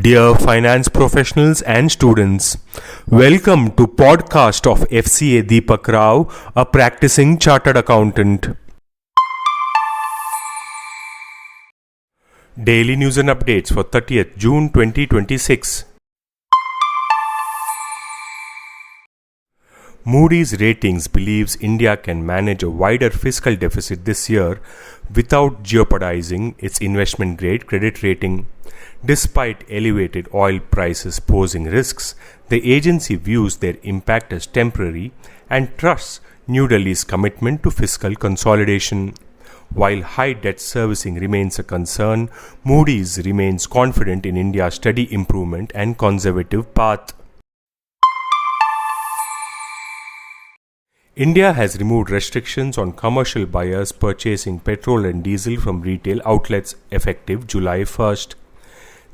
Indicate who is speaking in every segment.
Speaker 1: Dear finance professionals and students, welcome to podcast of Fca Deepak Rao, a practicing chartered accountant. Daily news and updates for 30th June 2026. Moody's Ratings believes India can manage a wider fiscal deficit this year without jeopardizing its investment-grade credit rating. Despite elevated oil prices posing risks, the agency views their impact as temporary and trusts New Delhi's commitment to fiscal consolidation. While high debt servicing remains a concern, Moody's remains confident in India's steady improvement and conservative path. India has removed restrictions on commercial buyers purchasing petrol and diesel from retail outlets effective July 1st.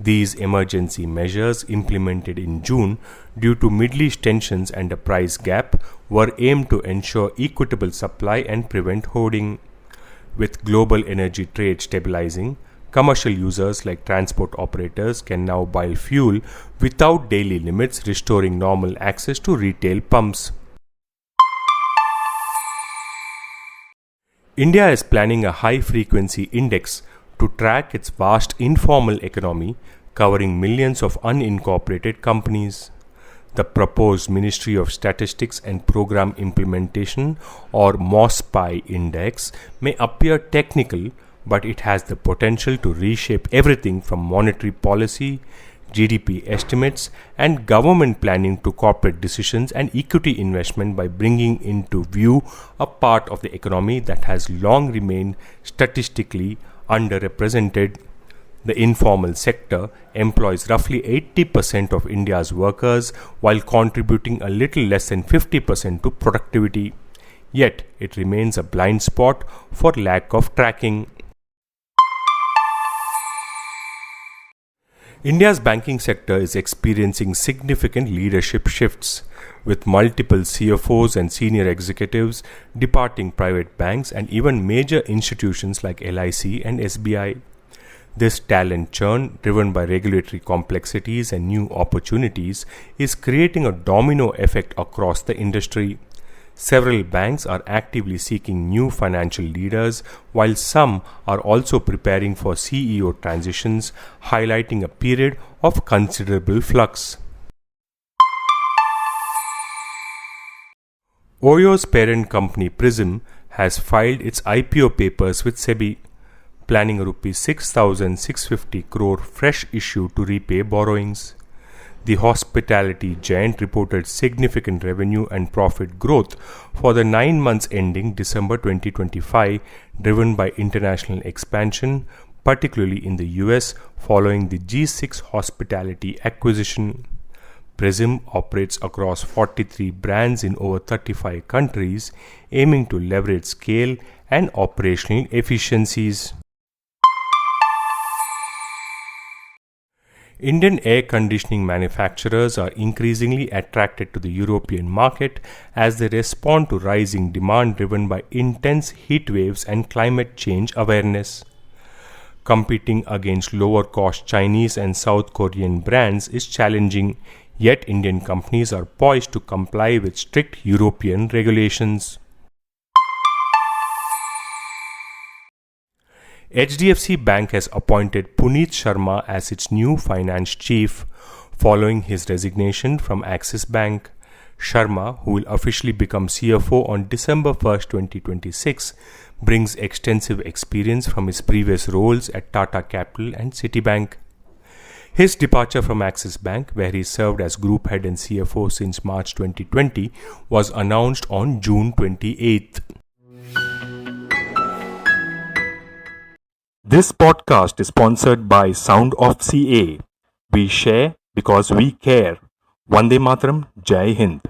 Speaker 1: These emergency measures, implemented in June due to Middle East tensions and a price gap, were aimed to ensure equitable supply and prevent hoarding. With global energy trade stabilizing, commercial users like transport operators can now buy fuel without daily limits, restoring normal access to retail pumps. India is planning a high-frequency index to track its vast informal economy, covering millions of unincorporated companies. The proposed Ministry of Statistics and Program Implementation or MOSPI index may appear technical, but it has the potential to reshape everything from monetary policy, GDP estimates, and government planning to corporate decisions and equity investment by bringing into view a part of the economy that has long remained statistically underrepresented. The informal sector employs roughly 80% of India's workers while contributing a little less than 50% to productivity. Yet, it remains a blind spot for lack of tracking. India's banking sector is experiencing significant leadership shifts, with multiple CFOs and senior executives departing private banks and even major institutions like LIC and SBI. This talent churn, driven by regulatory complexities and new opportunities, is creating a domino effect across the industry. Several banks are actively seeking new financial leaders, while some are also preparing for CEO transitions, highlighting a period of considerable flux. Oyo's parent company Prism has filed its IPO papers with SEBI, planning a Rs 6,650 crore fresh issue to repay borrowings. The hospitality giant reported significant revenue and profit growth for the 9 months ending December 2025, driven by international expansion, particularly in the US following the G6 hospitality acquisition. Prism operates across 43 brands in over 35 countries, aiming to leverage scale and operational efficiencies. Indian air conditioning manufacturers are increasingly attracted to the European market as they respond to rising demand driven by intense heat waves and climate change awareness. Competing against lower-cost Chinese and South Korean brands is challenging, yet Indian companies are poised to comply with strict European regulations. HDFC Bank has appointed Puneet Sharma as its new finance chief, following his resignation from Axis Bank. Sharma, who will officially become CFO on December 1, 2026, brings extensive experience from his previous roles at Tata Capital and Citibank. His departure from Axis Bank, where he served as group head and CFO since March 2020, was announced on June 28th. This podcast is sponsored by Sound of CA. We share because we care. Vande Mataram, Jai Hind.